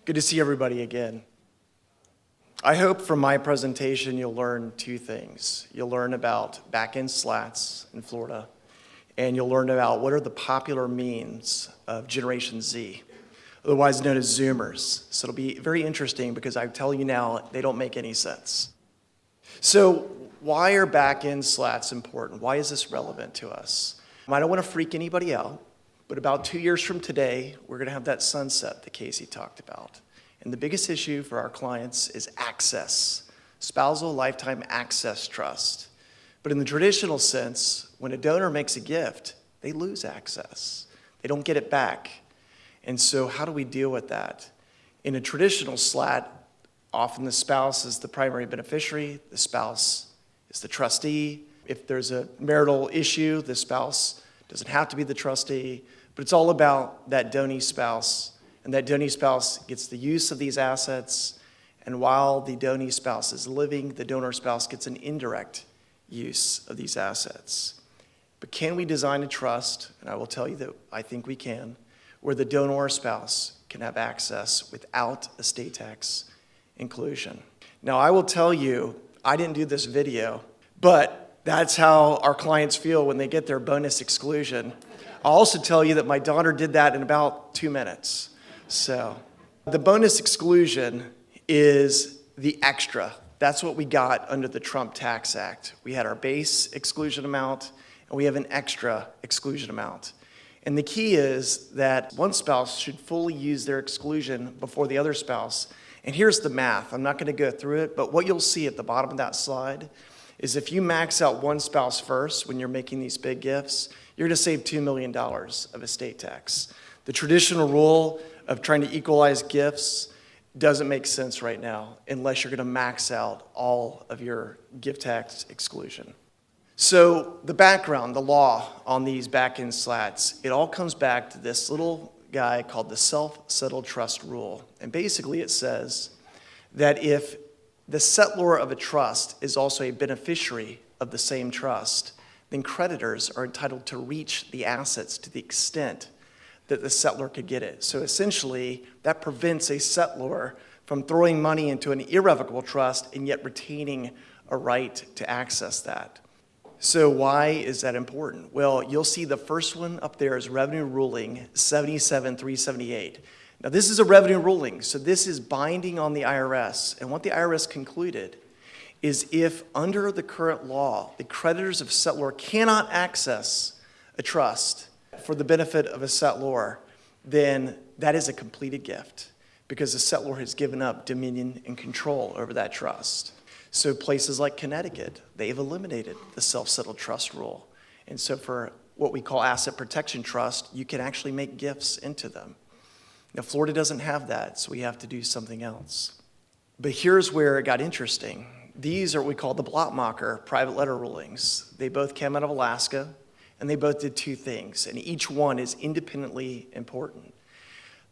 Good to see everybody again. I hope from my presentation you'll learn two things. You'll learn about back-end SLATs in Florida, and you'll learn about what are the popular means of Generation Z, otherwise known as Zoomers. So it'll be very interesting because I tell you now, they don't make any sense. So why are back-end SLATs important? Why is this relevant to us? I don't want to freak anybody out, but about 2 years from today, we're going to have that sunset that Casey talked about. And the biggest issue for our clients is access, Spousal Lifetime Access Trust. But in the traditional sense, when a donor makes a gift, they lose access. They don't get it back. And so how do we deal with that? In a traditional SLAT, often the spouse is the primary beneficiary, the spouse is the trustee. If there's a marital issue, the spouse doesn't have to be the trustee, but it's all about that donee spouse, and that donee spouse gets the use of these assets, and while the donee spouse is living, the donor spouse gets an indirect use of these assets. But can we design a trust, and I will tell you that I think we can, where the donor spouse can have access without estate tax inclusion? Now, I will tell you, I didn't do this video, but that's how our clients feel when they get their bonus exclusion. I'll also tell you that my daughter did that in about 2 minutes. So the bonus exclusion is the extra. That's what we got under the Trump Tax Act. We had our base exclusion amount, and we have an extra exclusion amount. And the key is that one spouse should fully use their exclusion before the other spouse. And here's the math. I'm not going to go through it, but what you'll see at the bottom of that slide is if you max out one spouse first when you're making these big gifts, you're going to save $2 million of estate tax. The traditional rule of trying to equalize gifts doesn't make sense right now unless you're going to max out all of your gift tax exclusion. So the background, the law on these back-end SLATs, it all comes back to this little guy called the self-settled trust rule. And basically it says that if the settlor of a trust is also a beneficiary of the same trust, then creditors are entitled to reach the assets to the extent that the settlor could get it. So essentially, that prevents a settlor from throwing money into an irrevocable trust and yet retaining a right to access that. So why is that important? Well, you'll see the first one up there is Revenue Ruling 77-378. Now, this is a revenue ruling, so this is binding on the IRS. And what the IRS concluded is if under the current law, the creditors of settlor cannot access a trust for the benefit of a settlor, then that is a completed gift because the settlor has given up dominion and control over that trust. So places like Connecticut, they've eliminated the self-settled trust rule. And so for what we call asset protection trust, you can actually make gifts into them. Now, Florida doesn't have that, so we have to do something else. But here's where it got interesting. These are what we call the Blockmacher private letter rulings. They both came out of Alaska, and they both did two things, and each one is independently important.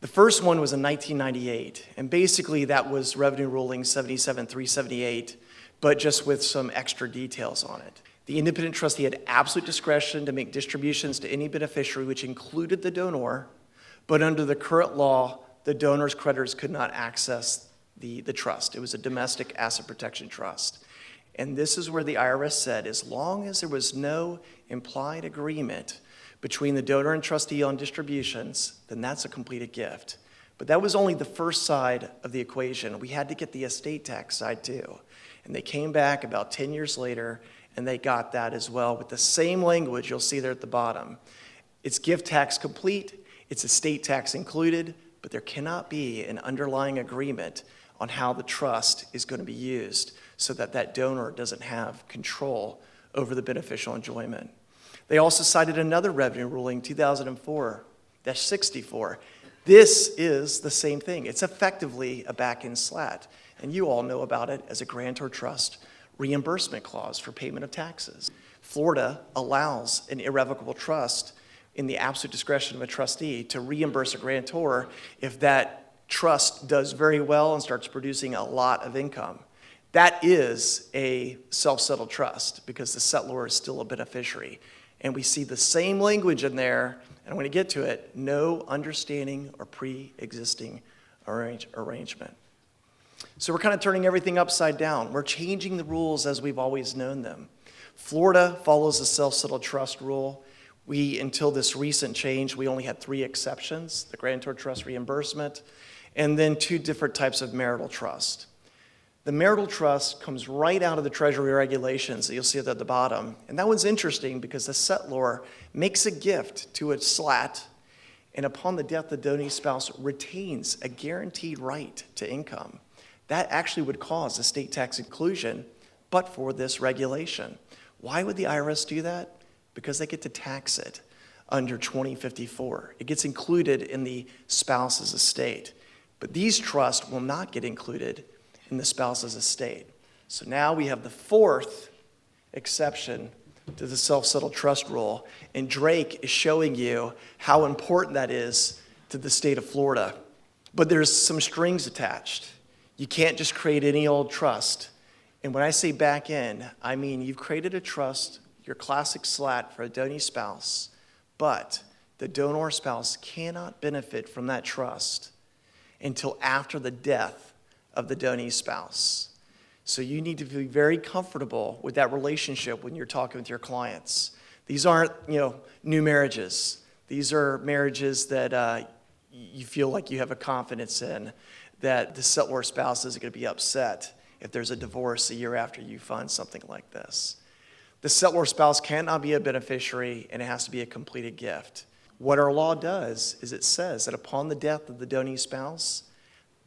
The first one was in 1998, and basically that was Revenue Ruling 77-378, but just with some extra details on it. The independent trustee had absolute discretion to make distributions to any beneficiary, which included the donor, but under the current law, the donor's creditors could not access the trust. It was a domestic asset protection trust. And this is where the IRS said, as long as there was no implied agreement between the donor and trustee on distributions, then that's a completed gift. But that was only the first side of the equation. We had to get the estate tax side too. And they came back about 10 years later, and they got that as well with the same language you'll see there at the bottom. It's gift tax complete, it's estate tax included, but there cannot be an underlying agreement on how the trust is going to be used so that that donor doesn't have control over the beneficial enjoyment. They also cited another revenue ruling, 2004-64. This is the same thing. It's effectively a back-end SLAT, and you all know about it as a grantor trust reimbursement clause for payment of taxes. Florida allows an irrevocable trust in the absolute discretion of a trustee to reimburse a grantor if that trust does very well and starts producing a lot of income. That is a self-settled trust because the settlor is still a beneficiary. And we see the same language in there, and when we get to it, no understanding or pre-existing arrangement. So we're kind of turning everything upside down. We're changing the rules as we've always known them. Florida follows the self-settled trust rule. Until this recent change, we only had 3 exceptions: the grantor trust reimbursement, and then 2 different types of marital trust. The marital trust comes right out of the Treasury regulations that you'll see at the bottom. And that one's interesting because the settlor makes a gift to a SLAT, and upon the death, the donee spouse retains a guaranteed right to income. That actually would cause estate tax inclusion, but for this regulation. Why would the IRS do that? Because they get to tax it under 2054. It gets included in the spouse's estate. But these trusts will not get included in the spouse's estate. So now we have the 4th exception to the self-settled trust rule, and Drake is showing you how important that is to the state of Florida. But there's some strings attached. You can't just create any old trust. And when I say back in, I mean you've created a trust, your classic SLAT for a donee spouse, but the donor spouse cannot benefit from that trust until after the death of the donee spouse. So you need to be very comfortable with that relationship when you're talking with your clients. These aren't, new marriages. These are marriages that you feel like you have a confidence in, that the settlor spouse isn't going to be upset if there's a divorce a year after you find something like this. The settlor spouse cannot be a beneficiary, and it has to be a completed gift. What our law does is it says that upon the death of the donee spouse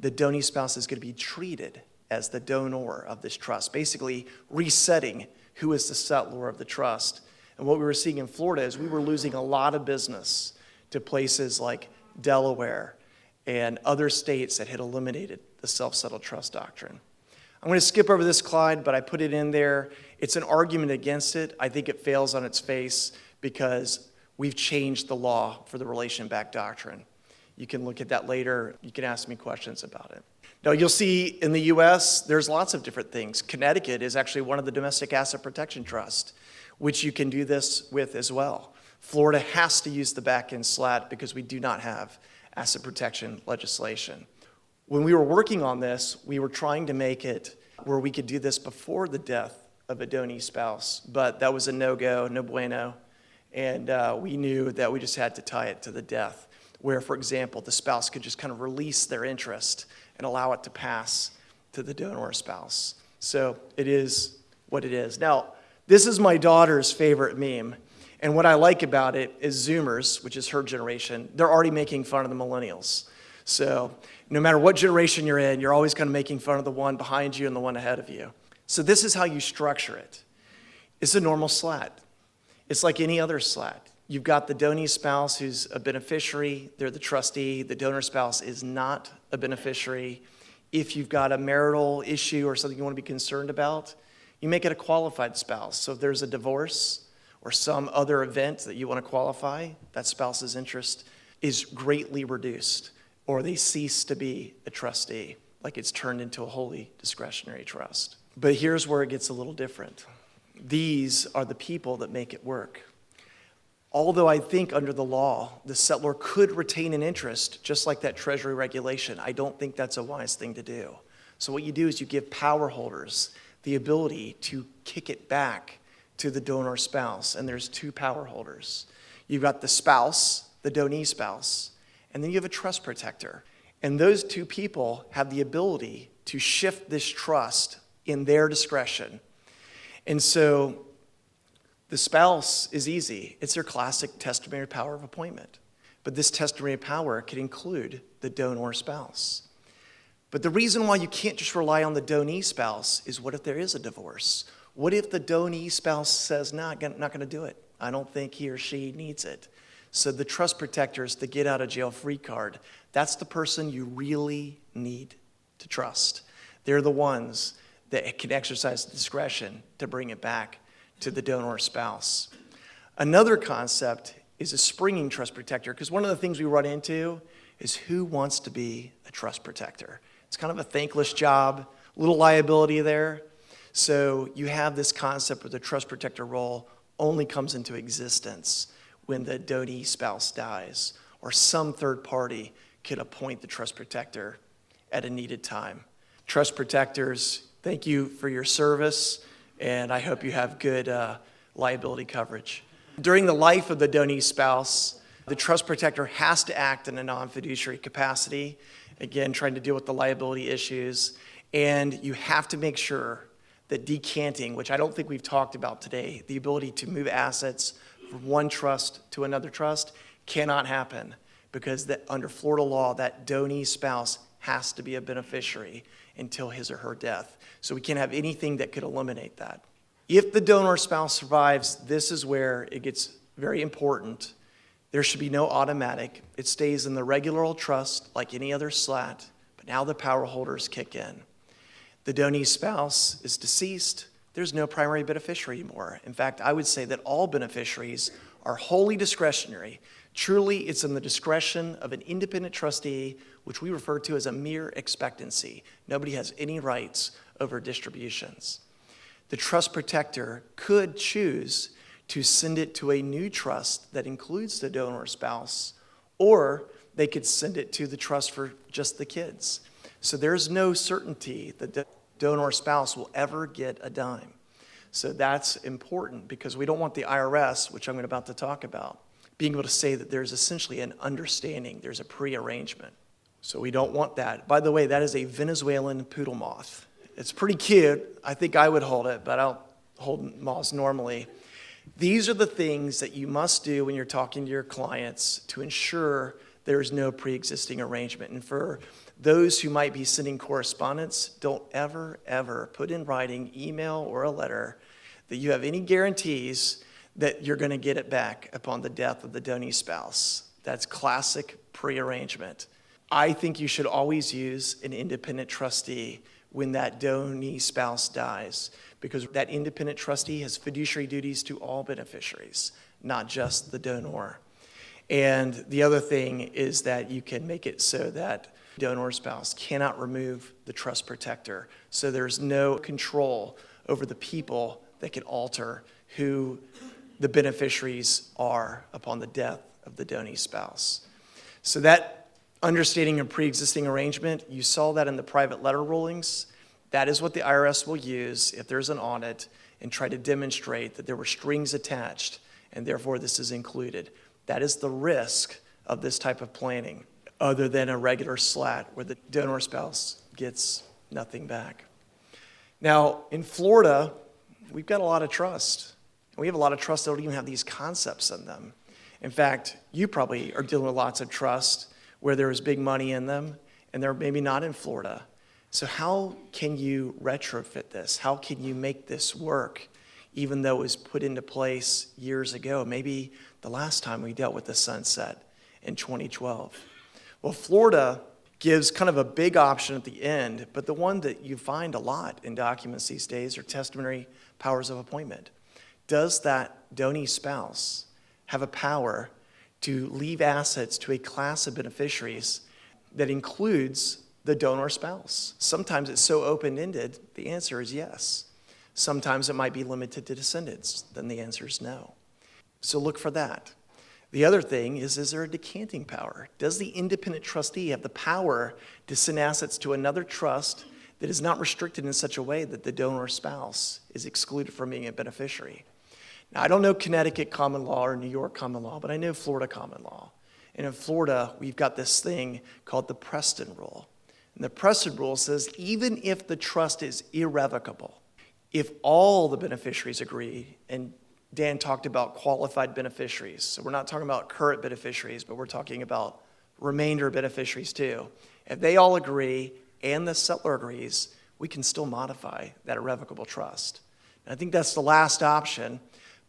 is going to be treated as the donor of this trust, basically resetting who is the settlor of the trust. And what we were seeing in Florida is we were losing a lot of business to places like Delaware and other states that had eliminated the self-settled trust doctrine. I'm going to skip over this slide, but I put it in there. It's an argument against it. I think it fails on its face because we've changed the law for the relation-backed doctrine. You can look at that later. You can ask me questions about it. Now, you'll see in the U.S., there's lots of different things. Connecticut is actually one of the domestic asset protection trusts, which you can do this with as well. Florida has to use the back-end SLAT because we do not have asset protection legislation. When we were working on this, we were trying to make it where we could do this before the death of a donee spouse, but that was a no-go, no bueno, and we knew that we just had to tie it to the death, where, for example, the spouse could just kind of release their interest and allow it to pass to the donor spouse. So it is what it is. Now, this is my daughter's favorite meme, and what I like about it is Zoomers, which is her generation, they're already making fun of the millennials. So no matter what generation you're in, you're always kind of making fun of the one behind you and the one ahead of you. So this is how you structure it. It's a normal SLAT. It's like any other SLAT. You've got the donee spouse who's a beneficiary. They're the trustee. The donor spouse is not a beneficiary. If you've got a marital issue or something you want to be concerned about, you make it a qualified spouse. So if there's a divorce or some other event that you want to qualify, that spouse's interest is greatly reduced, or they cease to be a trustee, like it's turned into a wholly discretionary trust. But here's where it gets a little different. These are the people that make it work. Although I think under the law, the settlor could retain an interest, just like that Treasury regulation, I don't think that's a wise thing to do. So what you do is you give power holders the ability to kick it back to the donor spouse, and there's 2 power holders. You've got the spouse, the donee spouse, and then you have a trust protector. And those 2 people have the ability to shift this trust in their discretion. And so the spouse is easy. It's their classic testamentary power of appointment. But this testamentary power could include the donor spouse. But the reason why you can't just rely on the donee spouse is, what if there is a divorce? What if the donee spouse says, no, I'm not going to do it. I don't think he or she needs it. So the trust protector is the get out of jail free card. That's the person you really need to trust. They're the ones that can exercise discretion to bring it back to the donor spouse. Another concept is a springing trust protector, because one of the things we run into is who wants to be a trust protector. It's kind of a thankless job, a little liability there. So you have this concept where the trust protector role only comes into existence when the donee spouse dies, or some third party can appoint the trust protector at a needed time. Trust protectors, thank you for your service, and I hope you have good liability coverage. During the life of the donee spouse, the trust protector has to act in a non-fiduciary capacity, again, trying to deal with the liability issues, and you have to make sure that decanting, which I don't think we've talked about today, the ability to move assets from one trust to another trust cannot happen because under Florida law, that donee spouse has to be a beneficiary until his or her death. So we can't have anything that could eliminate that. If the donor spouse survives, this is where it gets very important. There should be no automatic. It stays in the regular old trust like any other SLAT, but now the power holders kick in. The donee spouse is deceased. There's no primary beneficiary anymore. In fact, I would say that all beneficiaries are wholly discretionary. Truly, it's in the discretion of an independent trustee, which we refer to as a mere expectancy. Nobody has any rights over distributions. The trust protector could choose to send it to a new trust that includes the donor spouse, or they could send it to the trust for just the kids. So there's no certainty that the donor spouse will ever get a dime. So that's important because we don't want the IRS, which I'm about to talk about, being able to say that there's essentially an understanding, there's a pre-arrangement. So we don't want that. By the way, that is a Venezuelan poodle moth. It's pretty cute. I think I would hold it, but I don't hold moths normally. These are the things that you must do when you're talking to your clients to ensure there is no pre-existing arrangement. And for those who might be sending correspondence, don't ever, ever put in writing, email, or a letter that you have any guarantees that you're going to get it back upon the death of the donee spouse. That's classic pre-arrangement. I think you should always use an independent trustee when that donee spouse dies, because that independent trustee has fiduciary duties to all beneficiaries, not just the donor. And the other thing is that you can make it so that donor spouse cannot remove the trust protector. So there's no control over the people that can alter who the beneficiaries are upon the death of the donee spouse. So that understanding of pre-existing arrangement, you saw that in the private letter rulings. That is what the IRS will use if there's an audit and try to demonstrate that there were strings attached and therefore this is included. That is the risk of this type of planning, other than a regular SLAT where the donor spouse gets nothing back. Now, in Florida, we've got a lot of trust. We have a lot of trusts that don't even have these concepts in them. In fact, you probably are dealing with lots of trust where there is big money in them, and they're maybe not in Florida. So how can you retrofit this? How can you make this work, even though it was put into place years ago? Maybe the last time we dealt with the sunset in 2012. Well, Florida gives kind of a big option at the end, but the one that you find a lot in documents these days are testimony powers of appointment. Does that donee spouse have a power to leave assets to a class of beneficiaries that includes the donor spouse? Sometimes it's so open-ended, the answer is yes. Sometimes it might be limited to descendants, then the answer is no. So look for that. The other thing is there a decanting power? Does the independent trustee have the power to send assets to another trust that is not restricted in such a way that the donor spouse is excluded from being a beneficiary? Now, I don't know Connecticut common law or New York common law, but I know Florida common law. And in Florida, we've got this thing called the Preston Rule. And the Preston Rule says even if the trust is irrevocable, if all the beneficiaries agree, and Dan talked about qualified beneficiaries, so we're not talking about current beneficiaries, but we're talking about remainder beneficiaries too. If they all agree and the settlor agrees, we can still modify that irrevocable trust. And I think that's the last option,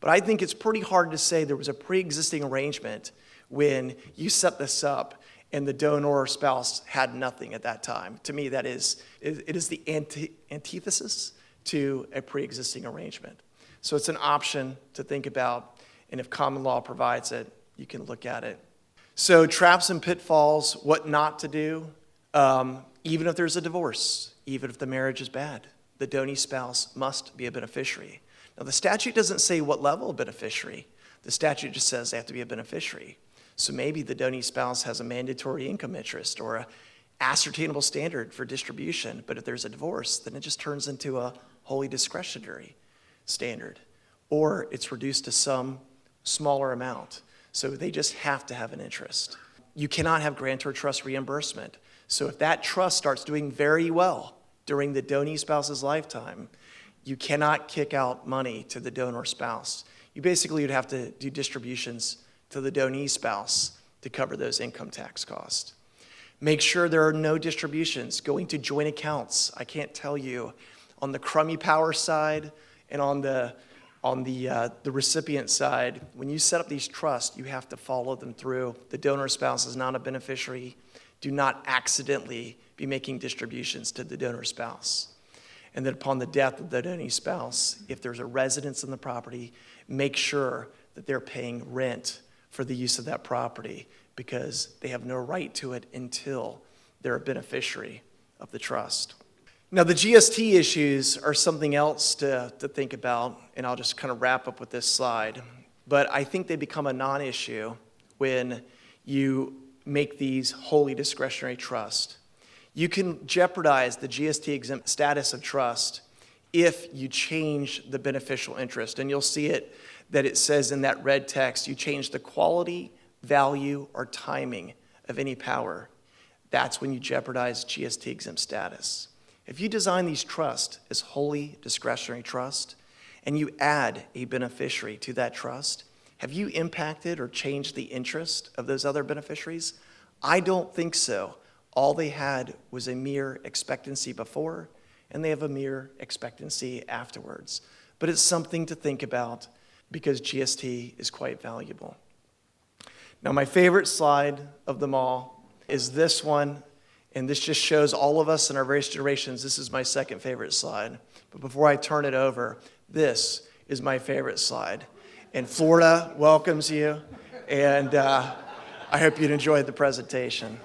but I think it's pretty hard to say there was a pre-existing arrangement when you set this up and the donor spouse had nothing at that time. To me, it is the antithesis to a pre-existing arrangement. So it's an option to think about, and if common law provides it, you can look at it. So traps and pitfalls, what not to do, even if there's a divorce, even if the marriage is bad, the donee spouse must be a beneficiary. Now the statute doesn't say what level of beneficiary. The statute just says they have to be a beneficiary. So maybe the donee spouse has a mandatory income interest or an ascertainable standard for distribution. But if there's a divorce, then it just turns into a wholly discretionary standard, or it's reduced to some smaller amount. So they just have to have an interest. You cannot have grantor trust reimbursement. So if that trust starts doing very well during the donee spouse's lifetime, you cannot kick out money to the donor spouse. You basically would have to do distributions to the donee spouse to cover those income tax costs. Make sure there are no distributions going to joint accounts. I can't tell you, on the crummy power side and on the recipient side, when you set up these trusts, you have to follow them through. The donor spouse is not a beneficiary. Do not accidentally be making distributions to the donor spouse. And then upon the death of the donee spouse, if there's a residence in the property, make sure that they're paying rent for the use of that property, because they have no right to it until they're a beneficiary of the trust. Now, the GST issues are something else to think about, and I'll just kind of wrap up with this slide. But I think they become a non-issue when you make these wholly discretionary trusts. You can jeopardize the GST-exempt status of trust if you change the beneficial interest. And you'll see it that it says in that red text, you change the quality, value, or timing of any power. That's when you jeopardize GST-exempt status. If you design these trusts as wholly discretionary trust and you add a beneficiary to that trust, have you impacted or changed the interest of those other beneficiaries? I don't think so. All they had was a mere expectancy before, and they have a mere expectancy afterwards. But it's something to think about because GST is quite valuable. Now, my favorite slide of them all is this one, and this just shows all of us in our various generations. This is my second favorite slide. But before I turn it over, this is my favorite slide. And Florida welcomes you, and I hope you'd enjoy the presentation.